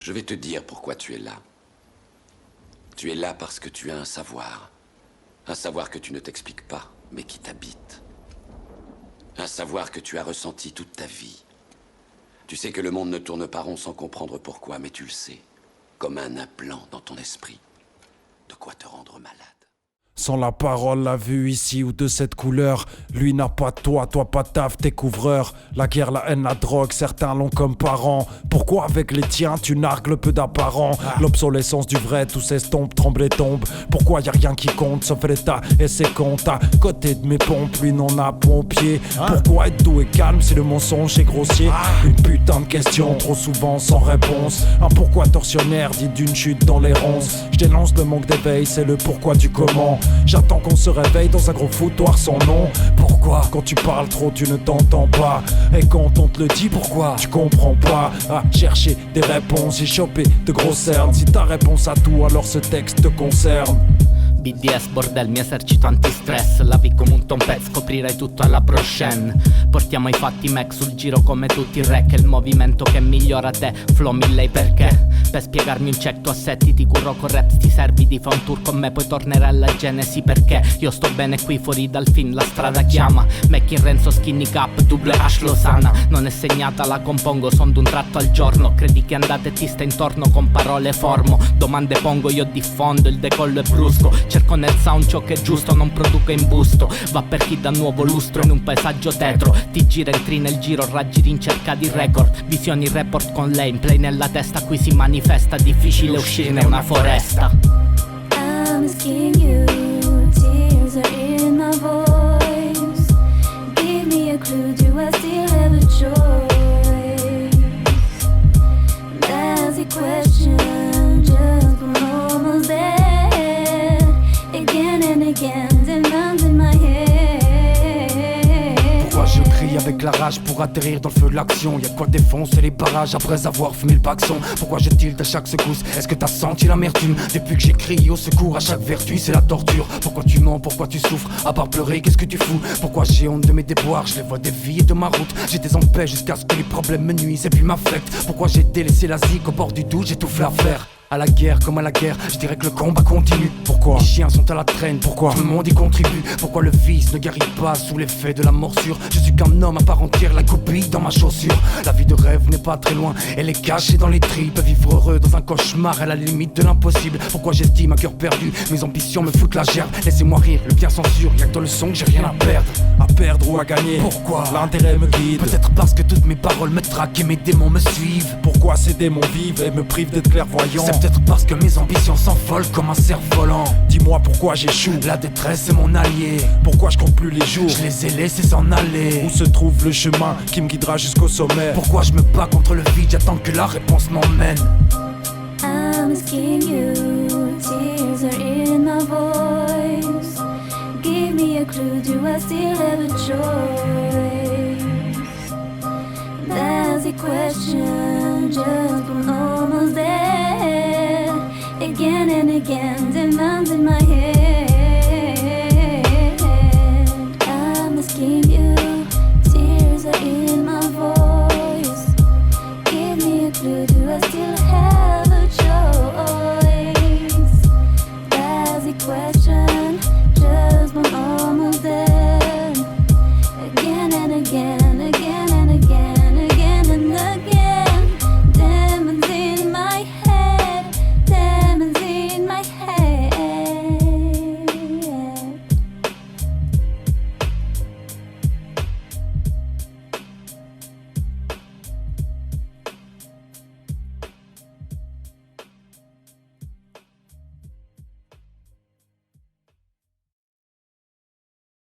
Je vais te dire pourquoi tu es là. Tu es là parce que tu as un savoir. Un savoir que tu ne t'expliques pas, mais qui t'habite. Un savoir que tu as ressenti toute ta vie. Tu sais que le monde ne tourne pas rond sans comprendre pourquoi, mais tu le sais. Comme un implant dans ton esprit. De quoi te rendre malade. Sans la parole, la vue ici ou de cette couleur. Lui n'a pas de toi pas de taf, t'es couvreur. La guerre, la haine, la drogue, certains l'ont comme parents. Pourquoi avec les tiens tu nargues le peu d'apparent? L'obsolescence du vrai, tout s'estompe, tremble et tombe. Pourquoi y a rien qui compte sauf l'état et ses comptes? À côté de mes pompes, lui n'en a pompier. Pourquoi être doux et calme si le mensonge est grossier? Une putain de question, trop souvent sans réponse. Un pourquoi tortionnaire dit d'une chute dans les ronces. Je dénonce le manque d'éveil, c'est le pourquoi du comment. J'attends qu'on se réveille dans un gros foutoir sans nom. Pourquoi? Quand tu parles trop tu ne t'entends pas. Et quand on te le dit pourquoi? Tu comprends pas. À chercher des réponses, j'ai chopé de gros cernes. Si t'as réponse à tout alors ce texte te concerne. BDS, bordel, mi esercito antistress. La vi come un tompet, scoprirai tutto alla prochaine. Portiamo i fatti Mac sul giro come tutti i rec. È il movimento che migliora te, flow lei perché? Per spiegarmi un check tu assetti, ti curro con rap. Ti servi di fa un tour con me, poi tornerai alla genesi. Perché io sto bene qui fuori dal film, la strada chiama. Mac in Renzo, skinny cap, double hash Losana. Non è segnata, la compongo, son d'un tratto al giorno. Credi che andate e ti sta intorno con parole formo. Domande pongo, io diffondo, il decollo è brusco. Cerco nel sound ciò che è giusto, non produco imbusto. Va per chi dà nuovo lustro in un paesaggio tetro. Ti gira, entri nel giro, raggiri in cerca di record. Visioni report con lei, in play nella testa. Qui si manifesta, difficile uscirne una foresta. I'm asking you, tears are in my voice. Give me a clue, do I still have a choice? That's a question, just when almost there. Again and again, demands in my head. Pourquoi je crie avec la rage pour atterrir dans le feu de l'action? Y'a quoi défoncer les barrages après avoir fumé le paxon? Pourquoi je tilte à chaque secousse? Est-ce que t'as senti l'amertume? Depuis que j'écris au secours, à chaque vertu c'est la torture. Pourquoi tu mens? Pourquoi tu souffres? À part pleurer, qu'est-ce que tu fous? Pourquoi j'ai honte de mes déboires? Je les vois dévier de ma route. J'étais en paix jusqu'à ce que les problèmes me nuisent et puis m'affectent. Pourquoi j'ai délaissé la zig au bord du doute? J'étouffe l'affaire. À la guerre comme à la guerre, je dirais que le combat continue. Pourquoi? Les chiens sont à la traîne, pourquoi? Tout le monde y contribue. Pourquoi le vice ne guérit pas sous l'effet de la morsure? Je suis qu'un homme à part entière, la copie dans ma chaussure. La vie de rêve n'est pas très loin, elle est cachée dans les tripes. Vivre heureux dans un cauchemar à la limite de l'impossible. Pourquoi j'estime à cœur perdu? Mes ambitions me foutent la gerbe. Laissez-moi rire, le bien censure, y'a que dans le son que j'ai rien à perdre. À perdre ou à gagner? Pourquoi? L'intérêt me guide. Peut-être parce que toutes mes paroles me traquent et mes démons me suivent. Pourquoi ces démons vivent et me privent d'être clairvoyant? C'est peut-être parce que mes ambitions s'envolent comme un cerf-volant. Dis-moi pourquoi j'échoue? La détresse est mon allié. Pourquoi je compte plus les jours? Je les ai laissés s'en aller. Où se trouve le chemin qui me guidera jusqu'au sommet? Pourquoi je me bats contre le vide? J'attends que la réponse m'emmène. I'm asking you, tears are in my voice. Give me a clue, do I still have a choice? That's a question, just when almost there. Again and again, demands in my head.